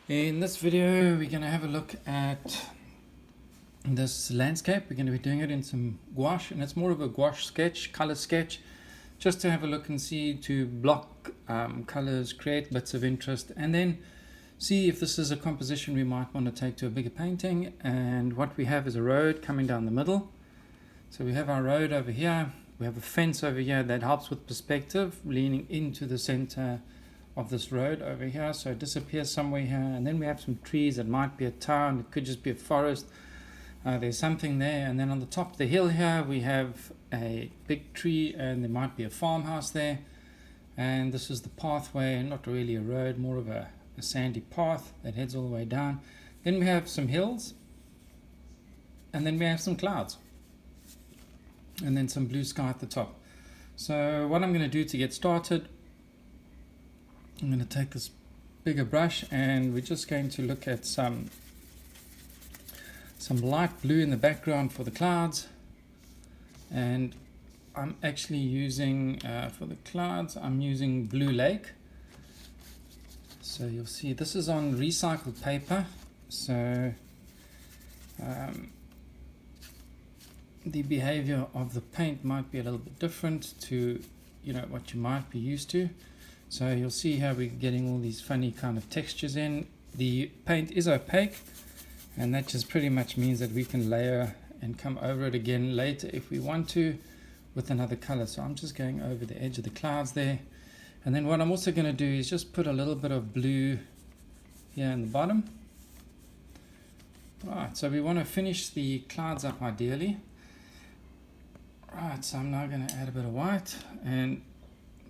In this video, we're going to have a look at this landscape. We're going to be doing it in some gouache, and it's more of a gouache sketch, color sketch, just to have a look and see, to block colors, create bits of interest, and then see if this is a composition we might want to take to a bigger painting. And what we have is a road coming down the middle. So we have our road over here, we have a fence over here that helps with perspective, leaning into the center of this road over here, so it disappears somewhere here. And then we have some trees. It might be a town, it could just be a forest. There's something there. And then on the top of the hill here we have a big tree, and there might be a farmhouse there. And this is the pathway, not really a road, more of a sandy path that heads all the way down. Then we have some hills, and then we have some clouds, and then some blue sky at the top. So what I'm going to do to get started, I'm going to take this bigger brush, and we're just going to look at some light blue in the background for the clouds. And I'm actually using, for the clouds, I'm using Blue Lake. So you'll see this is on recycled paper. So the behavior of the paint might be a little bit different to what you might be used to. So you'll see how we're getting all these funny kind of textures in. The paint is opaque, and that just pretty much means that we can layer and come over it again later if we want to with another color. So I'm just going over the edge of the clouds there. And then what I'm also going to do is just put a little bit of blue here in the bottom. Right, so we want to finish the clouds up ideally. Right, so I'm now going to add a bit of white, and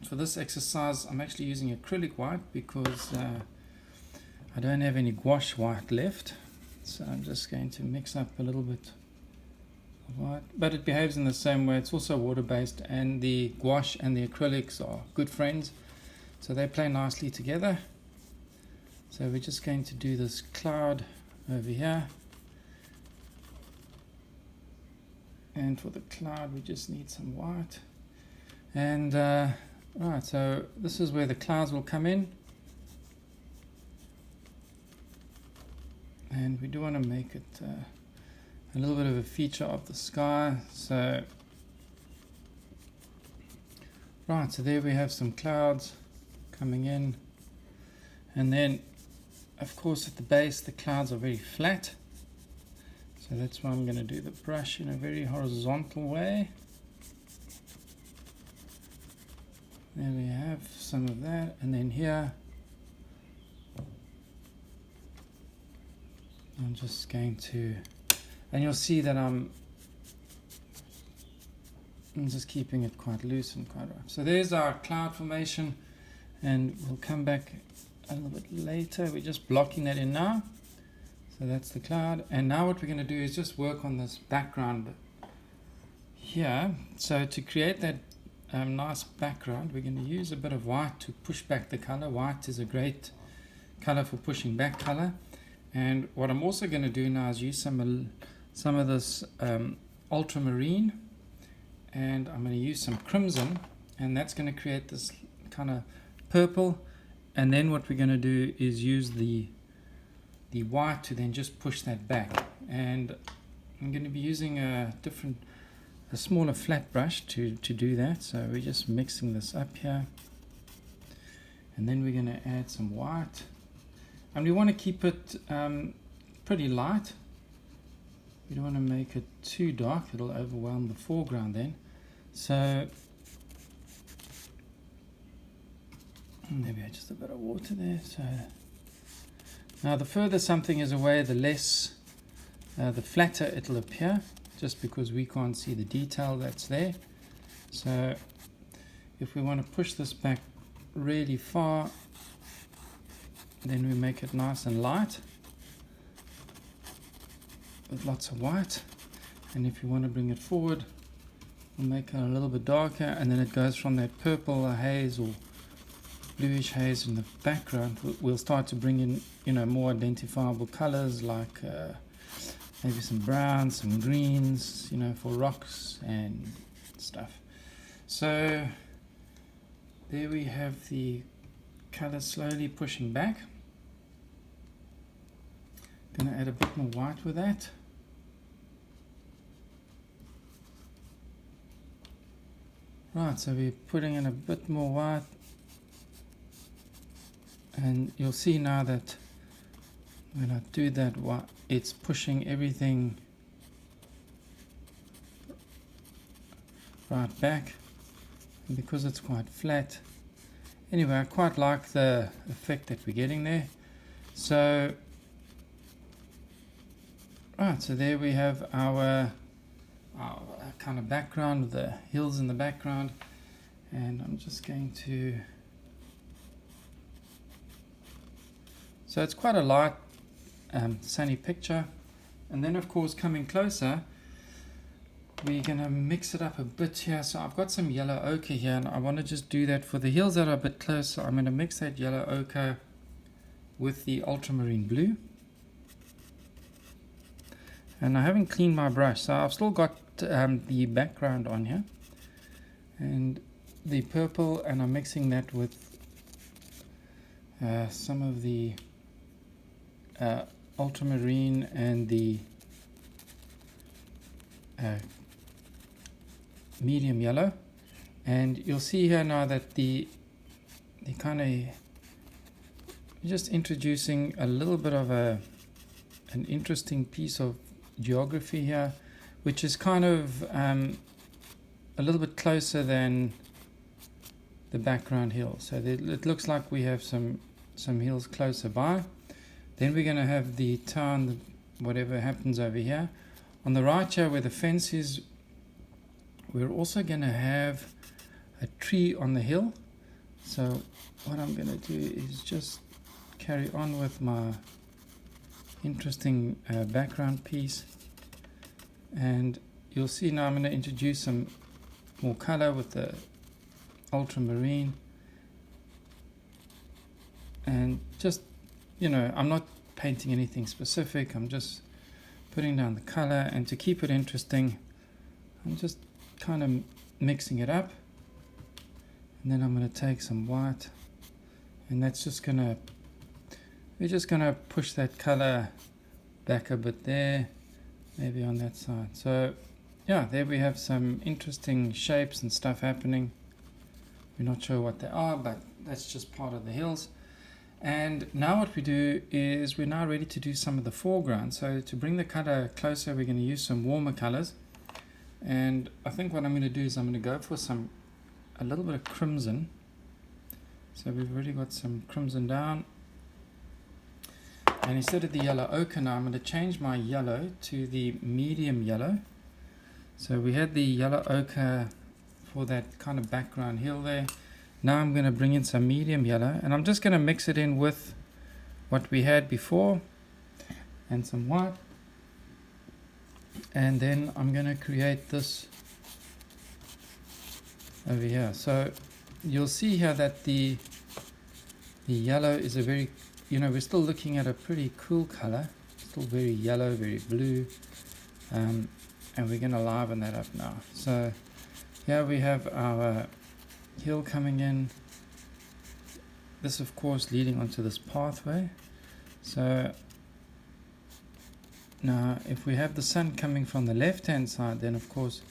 for this exercise I'm actually using acrylic white because I don't have any gouache white left. So I'm just going to mix up a little bit of white, but it behaves in the same way. It's also water based, and the gouache and the acrylics are good friends, so they play nicely together. So we're just going to do this cloud over here, and for the cloud we just need some white. And right, so this is where the clouds will come in, and we do want to make it a little bit of a feature of the sky. So right, so there we have some clouds coming in, and then of course at the base the clouds are very flat, so that's why I'm going to do the brush in a very horizontal way. There we have some of that, and then here I'm just going to, and you'll see that I'm just keeping it quite loose and quite rough. So there's our cloud formation, and we'll come back a little bit later. We're just blocking that in now. So that's the cloud, and now what we're going to do is just work on this background here. So to create that nice background, we're going to use a bit of white to push back the color. White is a great color for pushing back color. And what I'm also going to do now is use some of this ultramarine, and I'm going to use some crimson, and that's going to create this kind of purple. And then what we're going to do is use the white to then just push that back. And I'm going to be using a smaller flat brush to do that. So we're just mixing this up here, and then we're going to add some white, and we want to keep it pretty light. We don't want to make it too dark, it'll overwhelm the foreground then. So maybe add just a bit of water there. So now the further something is away, the less the flatter it'll appear, just because we can't see the detail that's there. So if we want to push this back really far, then we make it nice and light with lots of white. And if you want to bring it forward, we'll make it a little bit darker, and then it goes from that purple haze or bluish haze in the background. We'll start to bring in more identifiable colors, like maybe some browns, some greens, for rocks and stuff. So there we have the color slowly pushing back. Going to add a bit more white with that. Right, so we're putting in a bit more white, and you'll see now that when I do that, it's pushing everything right back, and because it's quite flat. Anyway, I quite like the effect that we're getting there. So right, so there we have our kind of background with the hills in the background, and I'm just going to, so it's quite a light sunny picture. And then of course, coming closer, we're going to mix it up a bit here. So I've got some yellow ochre here, and I want to just do that for the hills that are a bit closer. I'm going to mix that yellow ochre with the ultramarine blue. And I haven't cleaned my brush, so I've still got the background on here and the purple, and I'm mixing that with some of the ultramarine and the medium yellow. And you'll see here now that the kind of just introducing a little bit of an interesting piece of geography here, which is kind of a little bit closer than the background hill. So it looks like we have some hills closer by. Then we're going to have the town, whatever happens over here. On the right here where the fence is, we're also going to have a tree on the hill. So what I'm going to do is just carry on with my interesting background piece, and you'll see now I'm going to introduce some more color with the ultramarine, and just, you know, I'm not painting anything specific, I'm just putting down the color, and to keep it interesting I'm just kind of mixing it up. And then I'm going to take some white, and that's just going to, we're just going to push that color back a bit there, maybe on that side. So yeah, there we have some interesting shapes and stuff happening. We're not sure what they are, but that's just part of the hills. And now what we do is we're now ready to do some of the foreground. So to bring the color closer, we're going to use some warmer colors. And I think what I'm going to do is I'm going to go for a little bit of crimson. So we've already got some crimson down. And instead of the yellow ochre now, I'm going to change my yellow to the medium yellow. So we had the yellow ochre for that kind of background hill there. Now I'm going to bring in some medium yellow, and I'm just going to mix it in with what we had before and some white. And then I'm going to create this over here. So you'll see here that the yellow is a very, you know, we're still looking at a pretty cool color, still very yellow, very blue, and we're going to liven that up now. So here we have our hill coming in, this of course leading onto this pathway. So now if we have the sun coming from the left hand side, then of course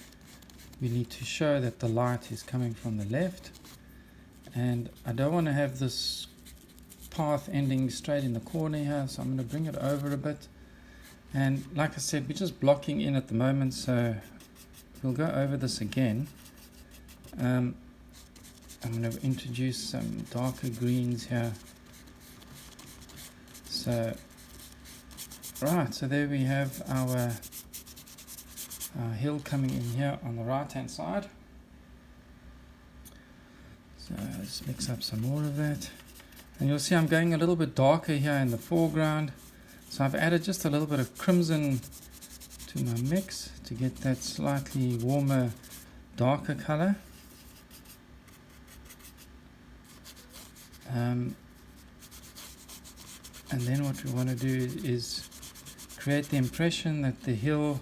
we need to show that the light is coming from the left, and I don't want to have this path ending straight in the corner here, so I'm going to bring it over a bit. And like I said, we're just blocking in at the moment, so we'll go over this again. I'm going to introduce some darker greens here. So right, so there we have our hill coming in here on the right hand side. So let's mix up some more of that. And you'll see I'm going a little bit darker here in the foreground. So I've added just a little bit of crimson to my mix to get that slightly warmer, darker color. And then what we want to do is create the impression that the hill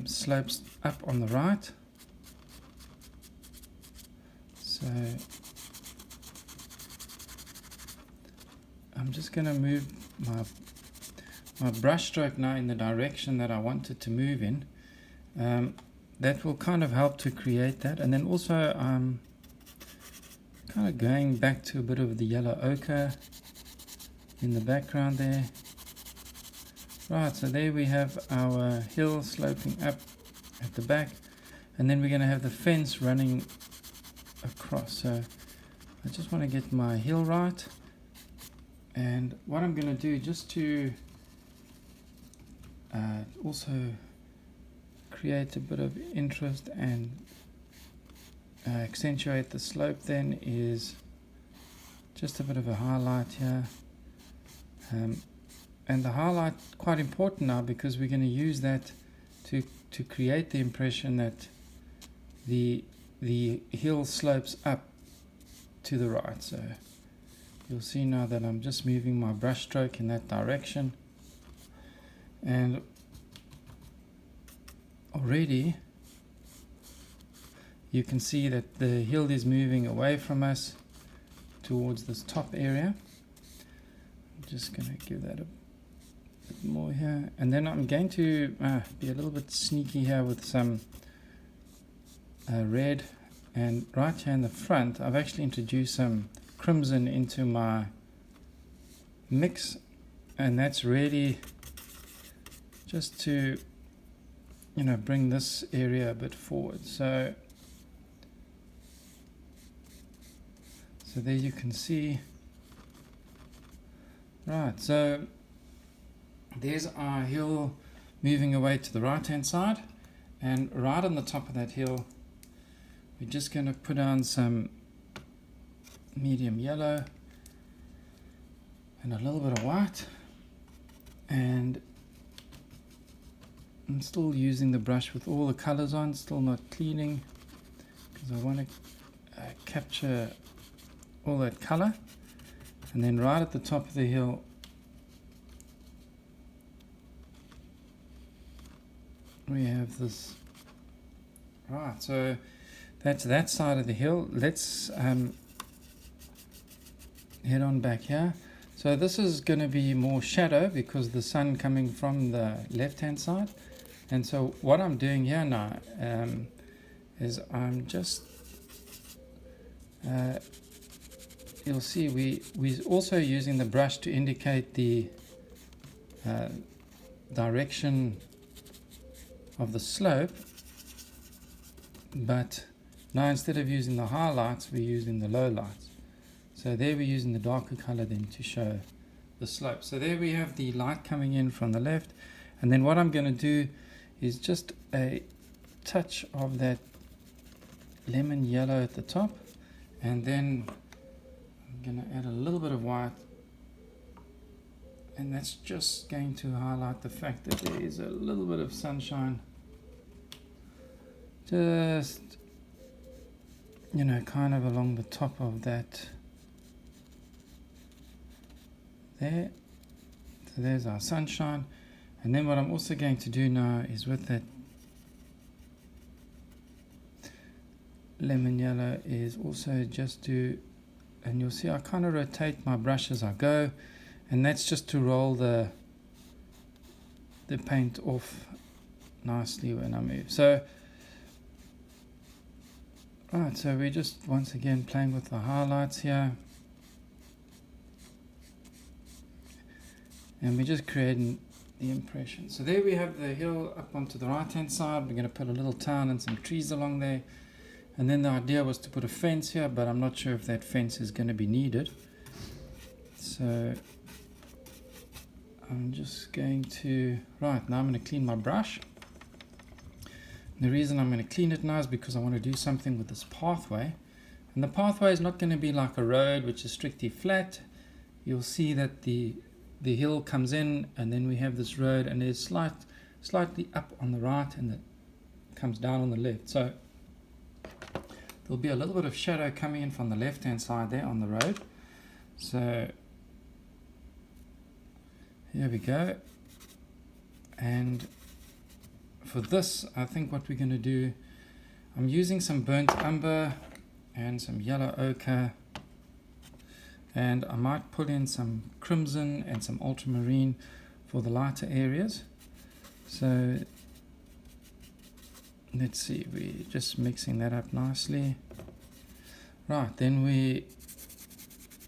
slopes up on the right. So I'm just going to move my brush stroke now in the direction that I want it to move in. That will kind of help to create that. And then also I'm kind of going back to a bit of the yellow ochre in the background there. Right, so there we have our hill sloping up at the back, and then we're going to have the fence running across. So I just want to get my hill right, and what I'm going to do just to also create a bit of interest and accentuate the slope then is just a bit of a highlight here. And the highlight quite important now, because we're going to use that to create the impression that the hill slopes up to the right. So you'll see now that I'm just moving my brush stroke in that direction, and already you can see that the hill is moving away from us towards this top area. I'm just going to give that a bit more here, and then I'm going to be a little bit sneaky here with some red, and right here in the front I've actually introduced some crimson into my mix, and that's really just to bring this area a bit forward. So there you can see. Right, so there's our hill moving away to the right hand side, and right on the top of that hill we're just going to put on some medium yellow and a little bit of white, and I'm still using the brush with all the colors on, still not cleaning, because I want to capture all that color. And then right at the top of the hill we have this. Right, so that's that side of the hill. Let's head on back here. So this is going to be more shadow because the sun coming from the left hand side. And so what I'm doing here now is I'm just you'll see we're also using the brush to indicate the direction of the slope, but now instead of using the highlights we're using the lowlights. So there we're using the darker color then to show the slope. So there we have the light coming in from the left, and then what I'm going to do is just a touch of that lemon yellow at the top, and then I'm going to add a little bit of white, and that's just going to highlight the fact that there is a little bit of sunshine just kind of along the top of that there. So there's our sunshine, and then what I'm also going to do now is with that lemon yellow is also just do, and you'll see I kind of rotate my brush as I go, and that's just to roll the paint off nicely when I move. So right, so we're just once again playing with the highlights here, and we're just creating the impression. So there we have the hill up onto the right hand side. We're going to put a little town and some trees along there, and then the idea was to put a fence here, but I'm not sure if that fence is going to be needed. So I'm just going to, right, now I'm going to clean my brush. And the reason I'm going to clean it now is because I want to do something with this pathway, and the pathway is not going to be like a road which is strictly flat. You'll see that the hill comes in, and then we have this road, and there's slightly up on the right, and it comes down on the left. So there'll be a little bit of shadow coming in from the left hand side there on the road. So here we go. And for this, I think what we're going to do, I'm using some burnt umber and some yellow ochre, and I might pull in some crimson and some ultramarine for the lighter areas. So let's see, we're just mixing that up nicely. Right, then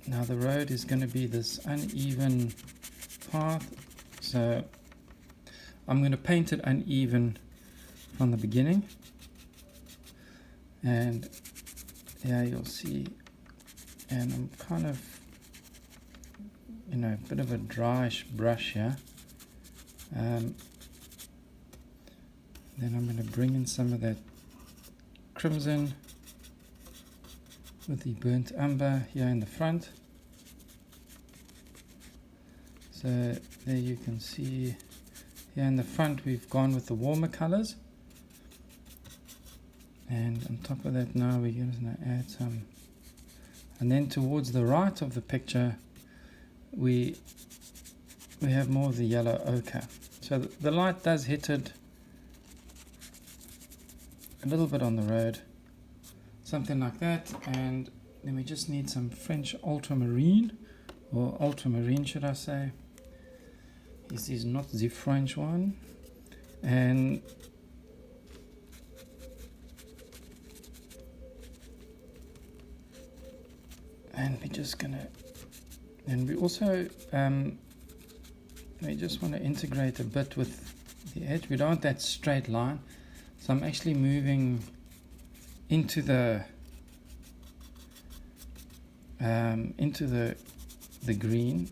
now the road is going to be this uneven path, so I'm going to paint it uneven from the beginning, and yeah, you'll see, and I'm kind of, a bit of a dryish brush here. Then I'm going to bring in some of that crimson with the burnt umber here in the front. So there you can see here in the front we've gone with the warmer colors, and on top of that now we're going to add some, and then towards the right of the picture we have more of the yellow ochre. So the light does hit it a little bit on the road, something like that, and then we just need some French ultramarine, or ultramarine should I say. This is not the French one, and we're just gonna, and we also we just want to integrate a bit with the edge. We don't want that straight line, so I'm actually moving into the green,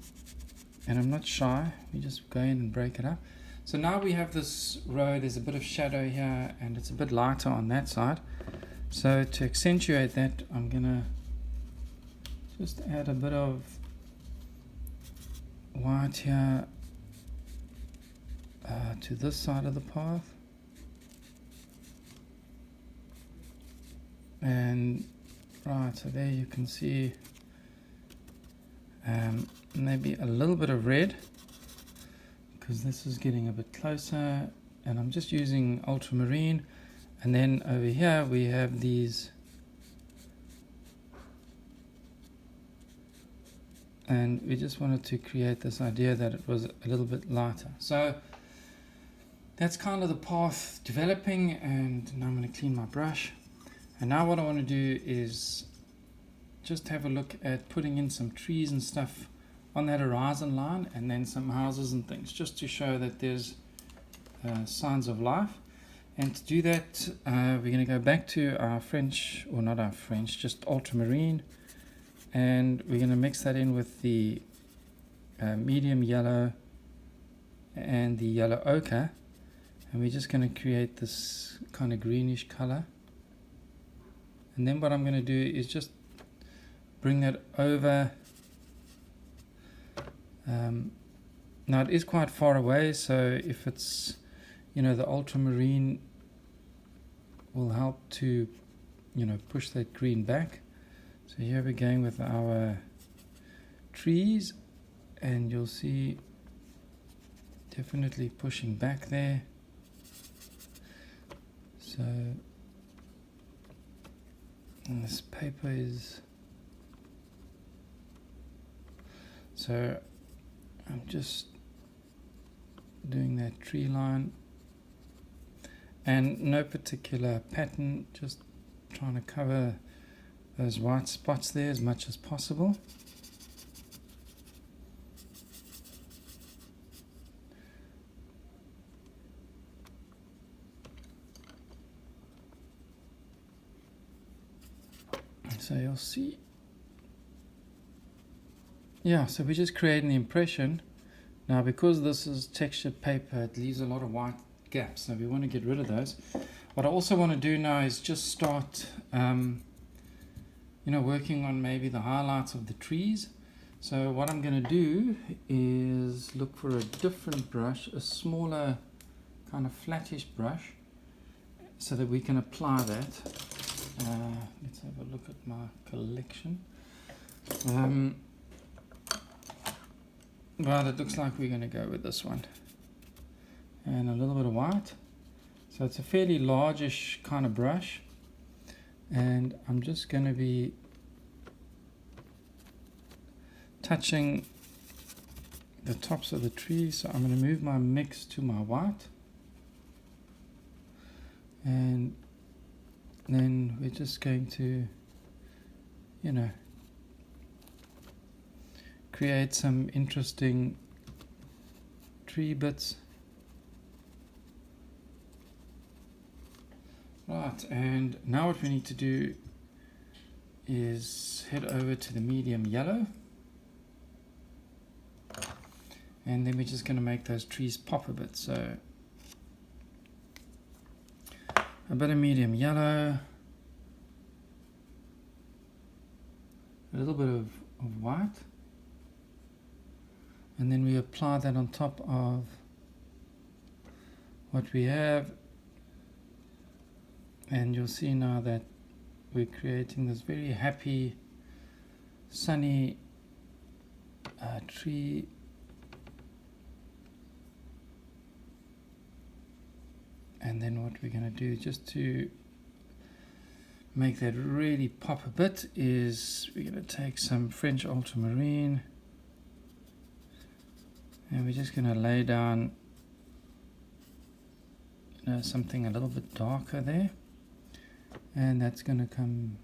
and I'm not shy. We just go in and break it up. So now we have this road. There's a bit of shadow here, and it's a bit lighter on that side. So to accentuate that, I'm gonna just add a bit of white here to this side of the path, and right, so there you can see maybe a little bit of red, because this is getting a bit closer, and I'm just using ultramarine. And then over here we have these, and we just wanted to create this idea that it was a little bit lighter. So that's kind of the path developing, and now I'm going to clean my brush. And now what I want to do is just have a look at putting in some trees and stuff on that horizon line, and then some houses and things, just to show that there's signs of life. And to do that, we're going to go back to our French, or not our French, just ultramarine, and we're going to mix that in with the medium yellow and the yellow ochre, and we're just going to create this kind of greenish color. And then what I'm going to do is just bring that over. Now it is quite far away, so if it's, the ultramarine will help to, push that green back. So here we're going with our trees, and you'll see definitely pushing back there. So, and this paper is, so I'm just doing that tree line, and no particular pattern, just trying to cover those white spots there as much as possible. So you'll see, yeah, so we're just creating the impression. Now because this is textured paper, it leaves a lot of white gaps, so we want to get rid of those. What I also want to do now is just start working on maybe the highlights of the trees. So what I'm going to do is look for a different brush, a smaller kind of flattish brush, so that we can apply that. Let's have a look at my collection. Well, it looks like we're going to go with this one, and a little bit of white. So it's a fairly largish kind of brush, and I'm just going to be touching the tops of the trees. So I'm going to move my mix to my white. And then we're just going to, you know, create some interesting tree bits. Right, and now what we need to do is head over to the medium yellow. And then we're just going to make those trees pop a bit. So a bit of medium yellow, a little bit of white, and then we apply that on top of what we have, and you'll see now that we're creating this very happy, sunny tree. And then what we're going to do, just to make that really pop a bit, is we're going to take some French ultramarine and we're just going to lay down, you know, something a little bit darker there, and that's going to come.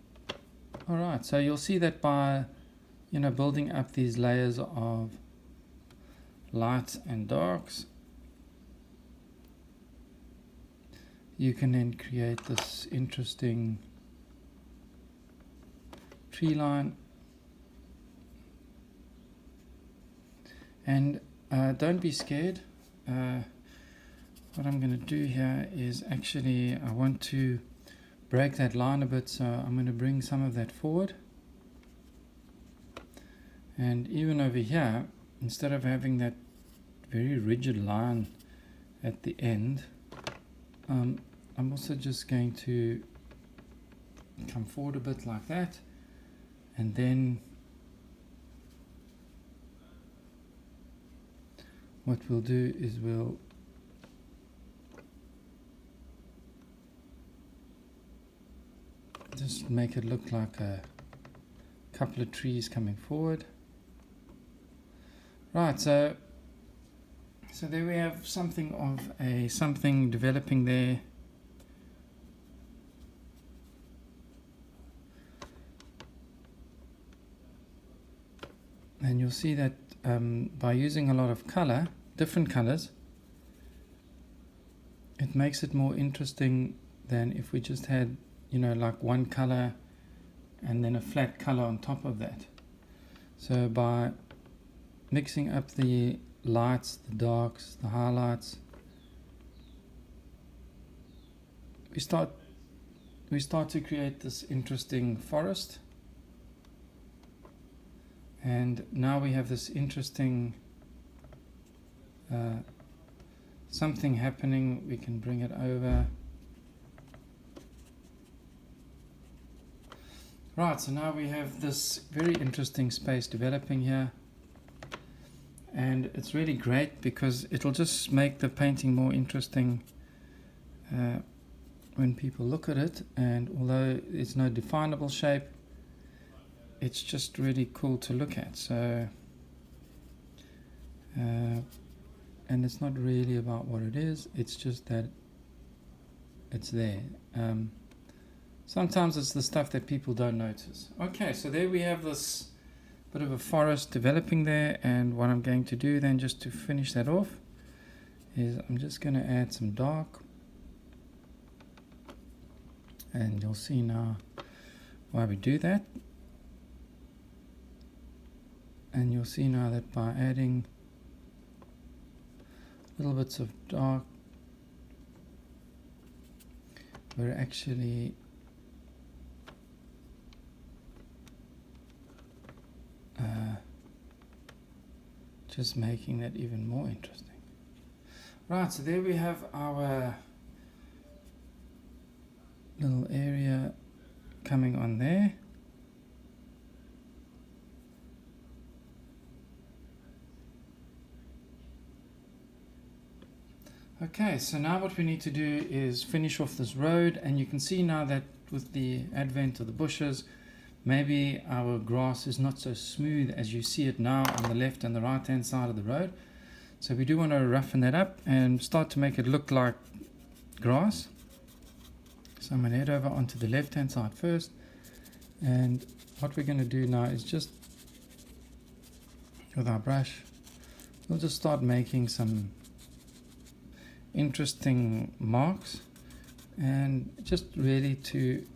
All right, so you'll see that by, you know, building up these layers of lights and darks, you can then create this interesting tree line. And don't be scared. What I'm going to do here is actually, I want to break that line a bit, so I'm going to bring some of that forward. And even over here, instead of having that very rigid line at the end, I'm also just going to come forward a bit like that, and then what we'll do is we'll just make it look like a couple of trees coming forward. Right, so there we have something of something developing there. And you'll see that by using a lot of color, different colors, it makes it more interesting than if we just had, you know, like one color and then a flat color on top of that. So by mixing up the lights, the darks, the highlights, we start to create this interesting forest. And now we have this interesting something happening. We can bring it over. Right, so now we have this very interesting space developing here. And it's really great because it'll just make the painting more interesting when people look at it. And although it's no definable shape, it's just really cool to look at. So, and it's not really about what it is, it's just that it's there. Sometimes it's the stuff that people don't notice. Okay, so there we have this bit of a forest developing there, and what I'm going to do then, just to finish that off, is I'm just going to add some dark, and you'll see now why we do that. And you'll see now that by adding little bits of dark, we're actually just making that even more interesting. Right, so there we have our little area coming on there. Okay, so now what we need to do is finish off this road, and you can see now that with the advent of the bushes, maybe our grass is not so smooth as you see it now on the left and the right hand side of the road. So we do want to roughen that up and start to make it look like grass. So I'm going to head over onto the left hand side first, and what we're going to do now is just with our brush we'll just start making some interesting marks, and just really to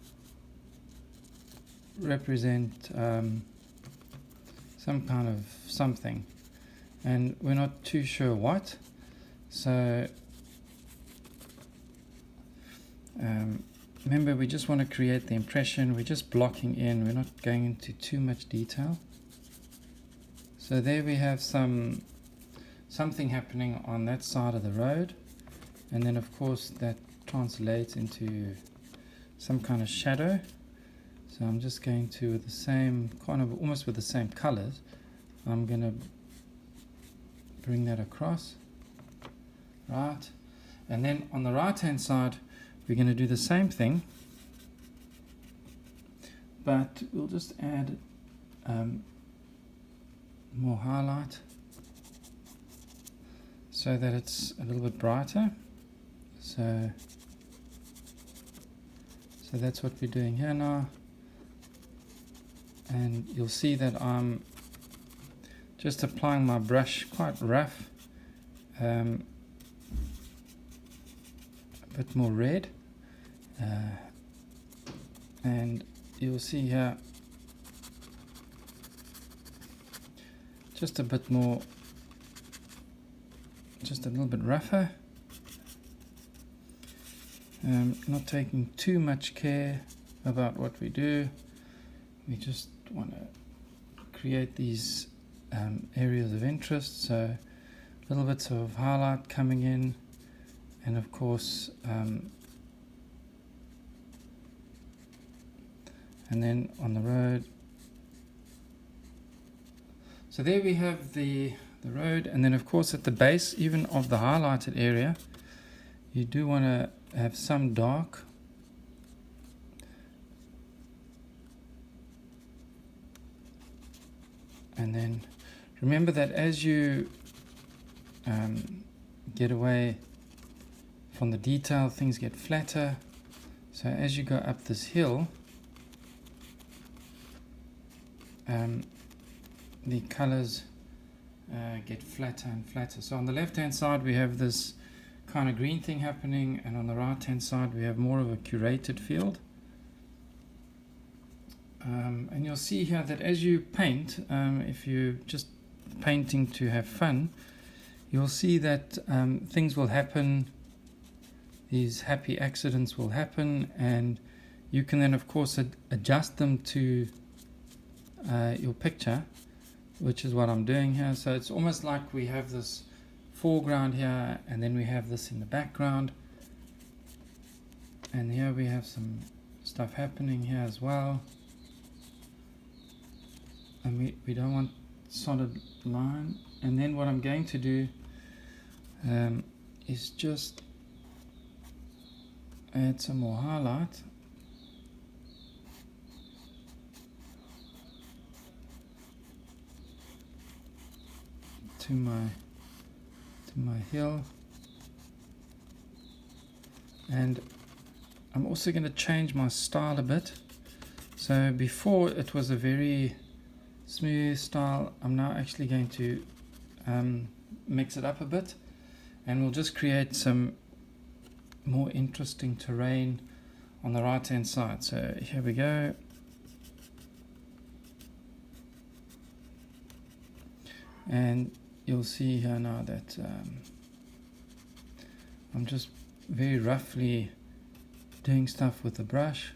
represent some kind of something, and we're not too sure what. So remember, we just want to create the impression. We're just blocking in, we're not going into too much detail. So there we have something happening on that side of the road, and then of course that translates into some kind of shadow. So I'm just going to, with the same kind of, almost with the same colors, I'm going to bring that across, right? And then on the right hand side we're going to do the same thing, but we'll just add more highlight so that it's a little bit brighter. So that's what we're doing here now, and you'll see that I'm just applying my brush quite rough, a bit more red, and you'll see here just a bit more, just a little bit rougher, not taking too much care about what we do. We just want to create these areas of interest, so little bits of highlight coming in, and of course and then on the road. So there we have the road, and then of course at the base even of the highlighted area you do want to have some dark, and then remember that as you get away from the detail, things get flatter. So as you go up this hill, the colors get flatter and flatter. So on the left hand side we have this kind of green thing happening, and on the right hand side we have more of a curated field. And you'll see here that as you paint, if you're just painting to have fun, you'll see that things will happen, these happy accidents will happen, and you can then of course adjust them to your picture, which is what I'm doing here. So it's almost like we have this foreground here, and then we have this in the background, and here we have some stuff happening here as well, and we don't want solid line. And then what I'm going to do is just add some more highlight to my hill, and I'm also going to change my style a bit. So before it was a very smooth style, I'm now actually going to mix it up a bit, and we'll just create some more interesting terrain on the right hand side. So here we go. And you'll see here now that I'm just very roughly doing stuff with the brush,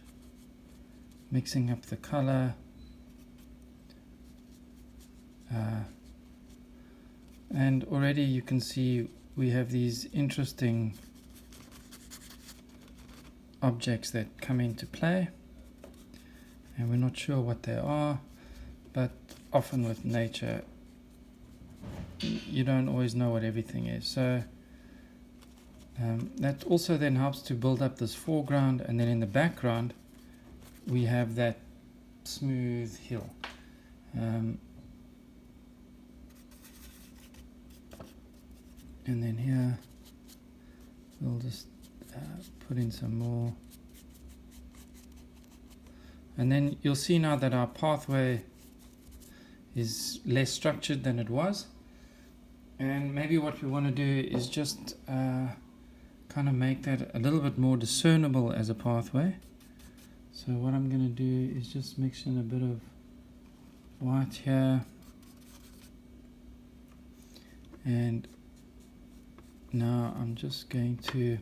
mixing up the color, and already you can see we have these interesting objects that come into play, and we're not sure what they are, but often with nature you don't always know what everything is. So that also then helps to build up this foreground, and then in the background we have that smooth hill. And then here we'll just put in some more, and then you'll see now that our pathway is less structured than it was. And maybe what we want to do is just kind of make that a little bit more discernible as a pathway. So what I'm going to do is just mix in a bit of white here, and now I'm just going to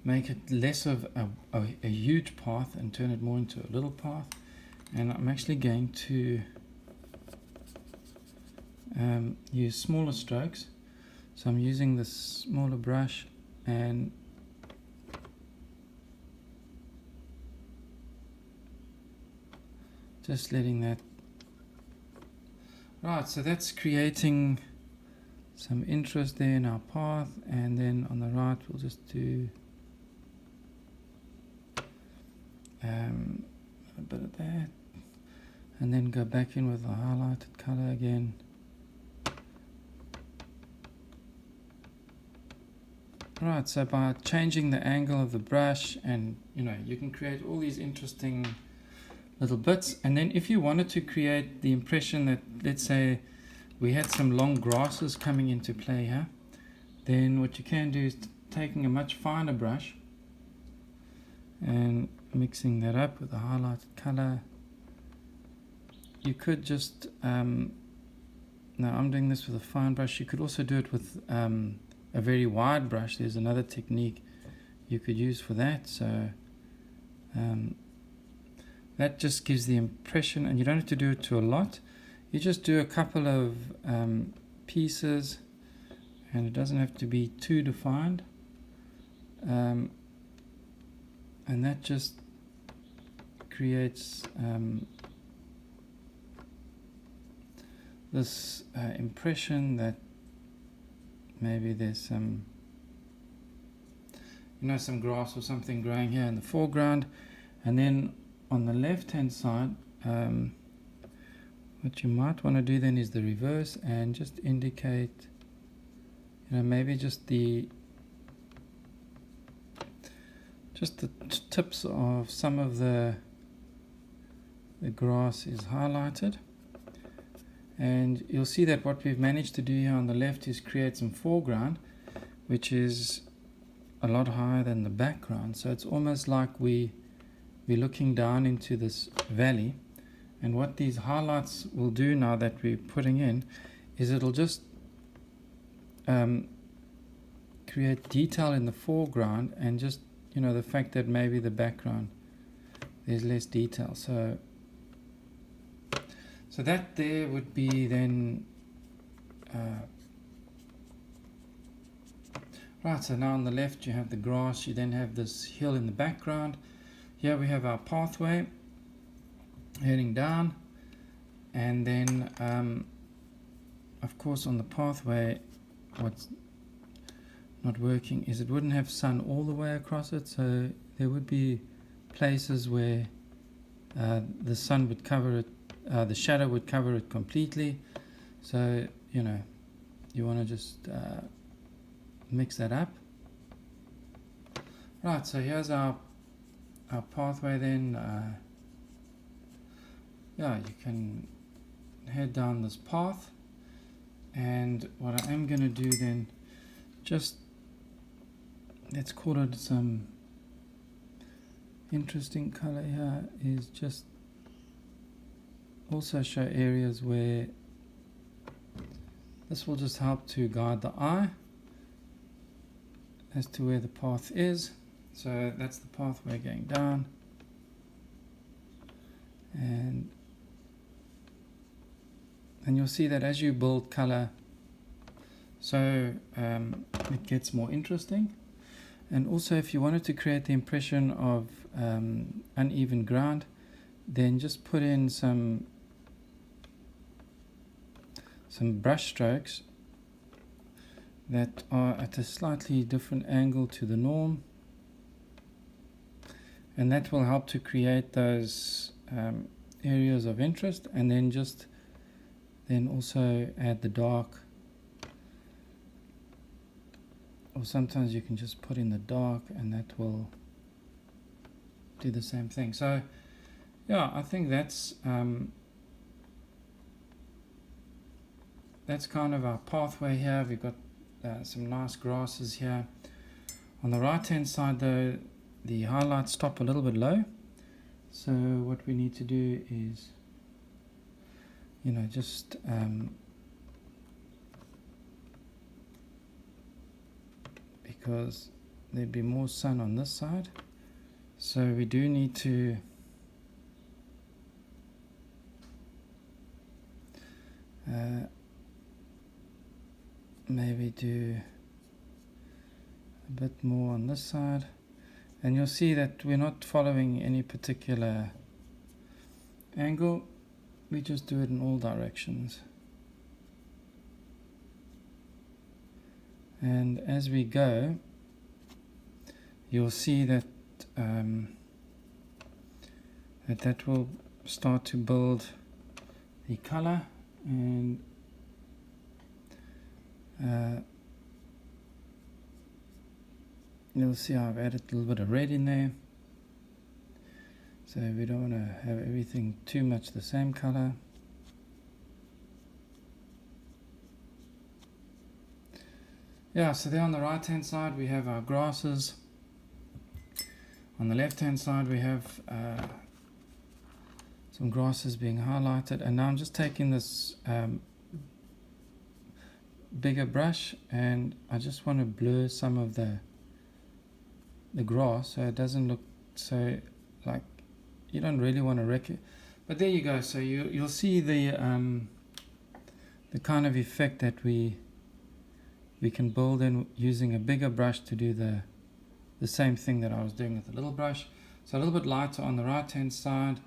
make it less of a huge path and turn it more into a little path. And I'm actually going to use smaller strokes. So I'm using this smaller brush and just letting that. Right, so that's creating some interest there in our path, and then on the right we'll just do a bit of that, and then go back in with the highlighted color again. Right, so by changing the angle of the brush, and you can create all these interesting little bits. And then if you wanted to create the impression that, let's say, we had some long grasses coming into play here, then what you can do is taking a much finer brush and mixing that up with a highlighted color. You could just, now I'm doing this with a fine brush. You could also do it with a very wide brush. There's another technique you could use for that. So that just gives the impression, and you don't have to do it to a lot. You just do a couple of pieces, and it doesn't have to be too defined, and that just creates this impression that maybe there's some some grass or something growing here in the foreground. And then on the left hand side, what you might want to do then is the reverse, and just indicate, maybe just the tips of some of the grass is highlighted. And you'll see that what we've managed to do here on the left is create some foreground, which is a lot higher than the background. So it's almost like we're looking down into this valley. And what these highlights will do now that we're putting in is it'll just create detail in the foreground, and just the fact that maybe the background there's less detail. So that there would be then right. So now on the left you have the grass, you then have this hill in the background. Here we have our pathway heading down, and then of course on the pathway what's not working is it wouldn't have sun all the way across it, so there would be places where the sun would cover it, the shadow would cover it completely. So you want to just mix that up. Right, so here's our pathway then. You can head down this path, and what I am going to do then, just let's call it some interesting color here, is just also show areas where this will just help to guide the eye as to where the path is. So that's the pathway going down, and you'll see that as you build color, so it gets more interesting. And also, if you wanted to create the impression of uneven ground, then just put in some brush strokes that are at a slightly different angle to the norm, and that will help to create those areas of interest, and then also add the dark, or sometimes you can just put in the dark and that will do the same thing. So yeah, I think that's kind of our pathway here. We've got some nice grasses here. On the right hand side though, the highlights stop a little bit low, so what we need to do is, you know, just because there'd be more sun on this side, so we do need to maybe do a bit more on this side, and you'll see that we're not following any particular angle, we just do it in all directions. And as we go, you'll see that that will start to build the color, and you'll see I've added a little bit of red in there, so we don't want to have everything too much the same color. Yeah, so there on the right hand side we have our grasses. On the left hand side we have some grasses being highlighted, and now I'm just taking this bigger brush and I just want to blur some of the grass so it doesn't look so, like, you don't really want to wreck it, but there you go. So you'll see the kind of effect that we can build in using a bigger brush to do the same thing that I was doing with the little brush. So a little bit lighter on the right hand side,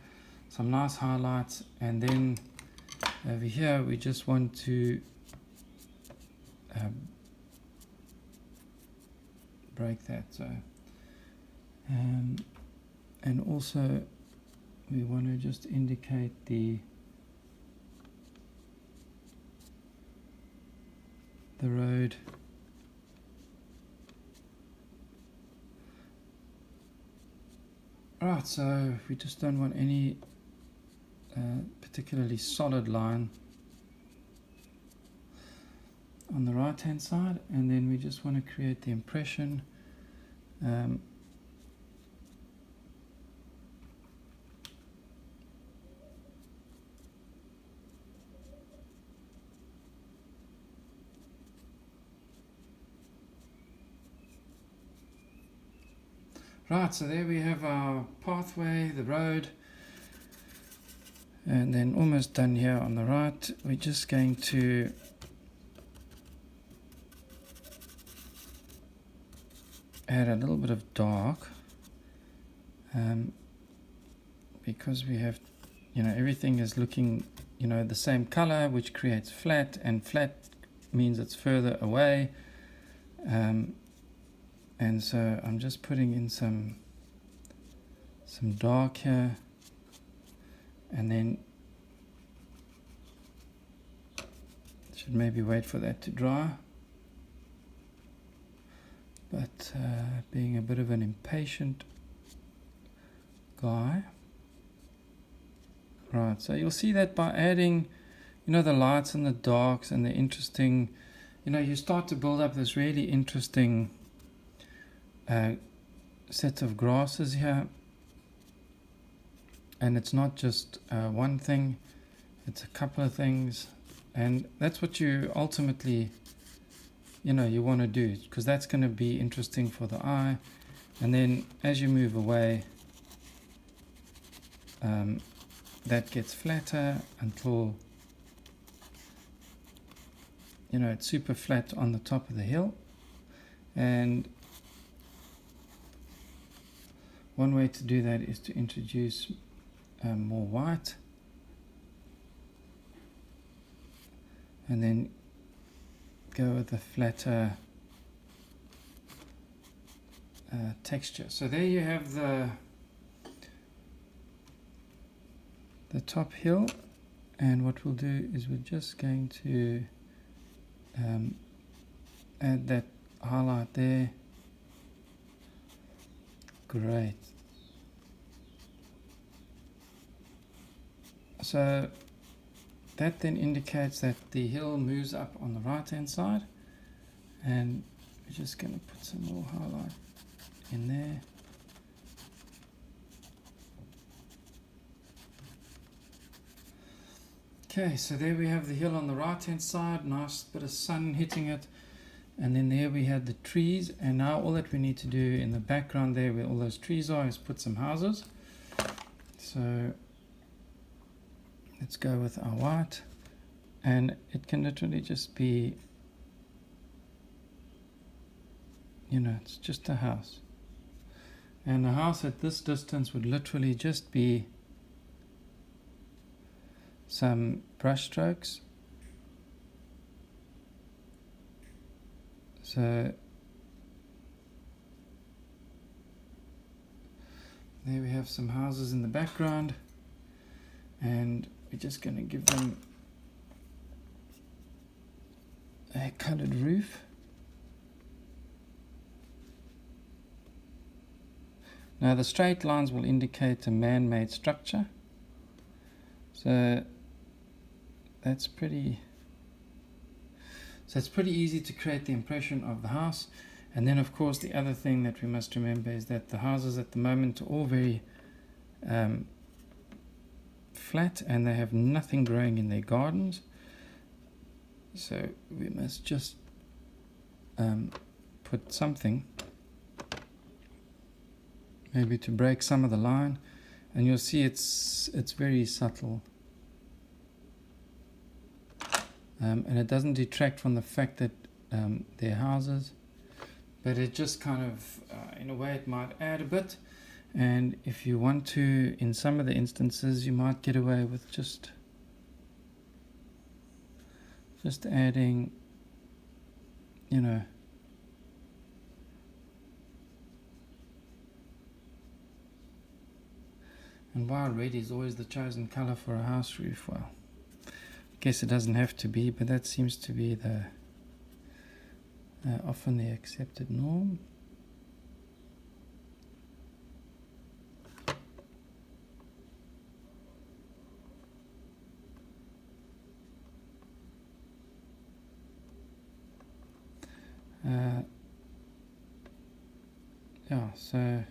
some nice highlights, and then over here we just want to break that. So and also we want to just indicate the road. Right, so we just don't want any particularly solid line on the right hand side, and then we just want to create the impression right, so there we have our pathway, the road, and then almost done here on the right. We're just going to add a little bit of dark because we have, you know, everything is looking, you know, the same color, which creates flat, and flat means it's further away. And so I'm just putting in some dark here, and then should maybe wait for that to dry, but being a bit of an impatient guy. Right, so you'll see that by adding, you know, the lights and the darks and the interesting, you know, you start to build up this really interesting set of grasses here, and it's not just one thing, it's a couple of things, and that's what you ultimately, you know, you want to do, because that's going to be interesting for the eye. And then as you move away, that gets flatter until, you know, it's super flat on the top of the hill. And one way to do that is to introduce more white, and then go with a flatter texture. So there you have the the top hill, and what we'll do is we're just going to add that highlight there. Great. So that then indicates that the hill moves up on the right hand side, and we're just going to put some more highlight in there. Okay, so there we have the hill on the right hand side, nice bit of sun hitting it, and then there we had the trees, and now all that we need to do in the background there where all those trees are is put some houses. So let's go with our white, and it can literally just be, you know, it's just a house, and a house at this distance would literally just be some brush strokes. So there we have some houses in the background, and we're just going to give them a colored roof. Now the straight lines will indicate a man-made structure, so it's pretty easy to create the impression of the house. And then of course the other thing that we must remember is that the houses at the moment are all very flat, and they have nothing growing in their gardens, so we must just put something maybe to break some of the line, and you'll see it's very subtle. And it doesn't detract from the fact that they're houses, but it just kind of, in a way, it might add a bit. And if you want to, in some of the instances, you might get away with just adding, you know, and wild red is always the chosen color for a house roof. Well, I guess it doesn't have to be, but that seems to be the often the accepted norm. Yeah, so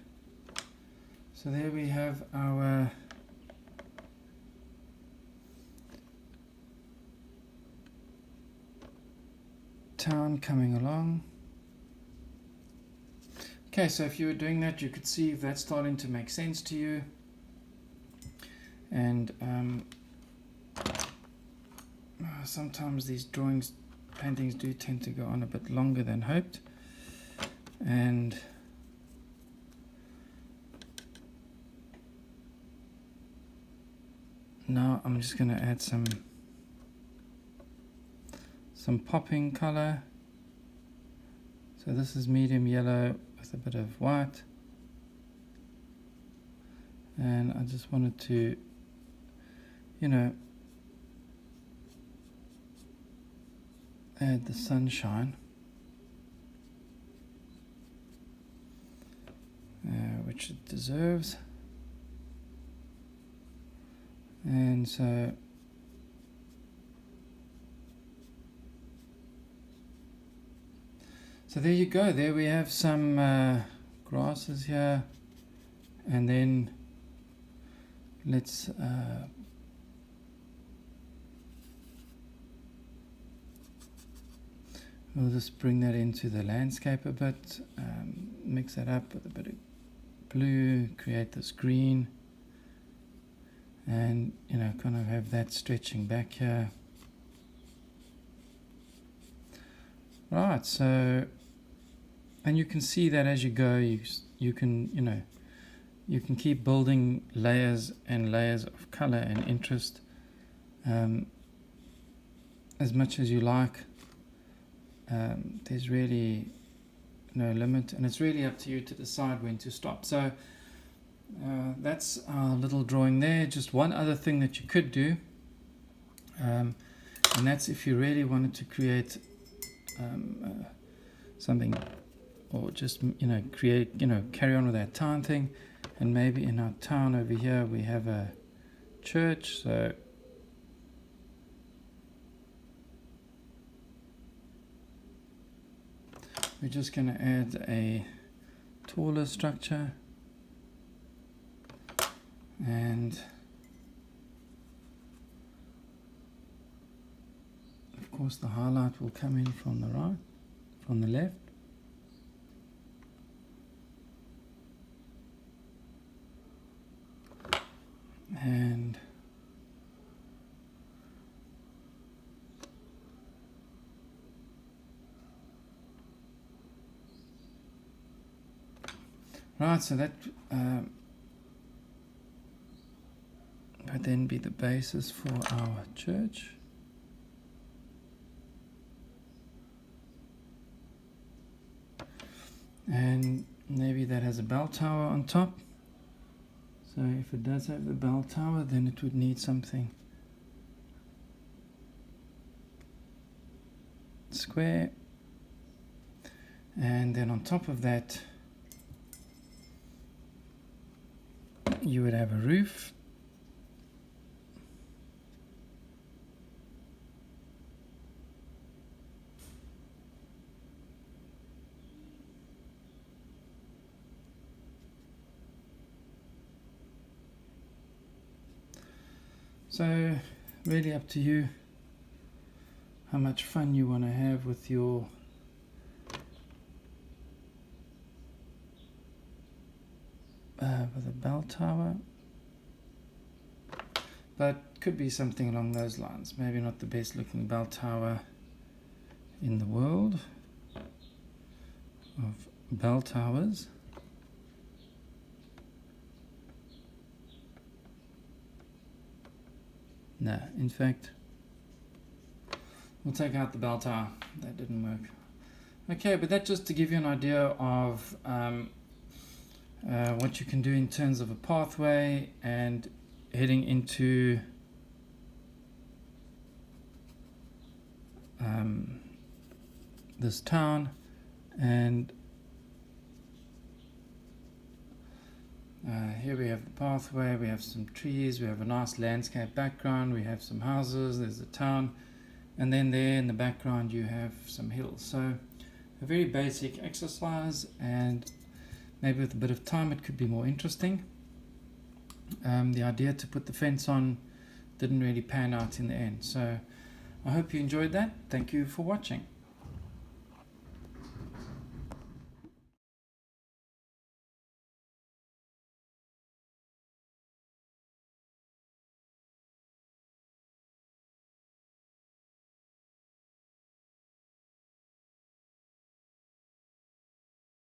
there we have our town coming along. Okay, so if you were doing that, you could see if that's starting to make sense to you. And sometimes these paintings do tend to go on a bit longer than hoped. And now I'm just going to add some popping color. So this is medium yellow with a bit of white, and I just wanted to, you know, add the sunshine, which it deserves. And so there you go. There we have some grasses here, and then let's we'll just bring that into the landscape a bit, mix that up with a bit of blue, create this green, and you know, kind of have that stretching back here. Right, so, and you can see that as you go, you can, you know, you can keep building layers and layers of color and interest as much as you like. There's really no limit, and it's really up to you to decide when to stop. So That's our little drawing there. Just one other thing that you could do, and that's if you really wanted to create something, or just create, carry on with that town thing. And maybe in our town over here we have a church, so we're just going to add a taller structure, and of course the highlight will come in from the right, from the left. And right, so that would then be the basis for our church. And maybe that has a bell tower on top. So if it does have the bell tower, then it would need something square. And then on top of that, you would have a roof. So really up to you how much fun you want to have with your with a bell tower, but could be something along those lines. Maybe not the best looking bell tower in the world of bell towers. No, in fact, we'll take out the bell tower. That didn't work. Okay, but that's just to give you an idea of what you can do in terms of a pathway and heading into this town. And here we have the pathway, we have some trees, we have a nice landscape background, we have some houses, there's the town, and then there in the background you have some hills. So a very basic exercise, and maybe with a bit of time it could be more interesting. The idea to put the fence on didn't really pan out in the end. So I hope you enjoyed that. Thank you for watching.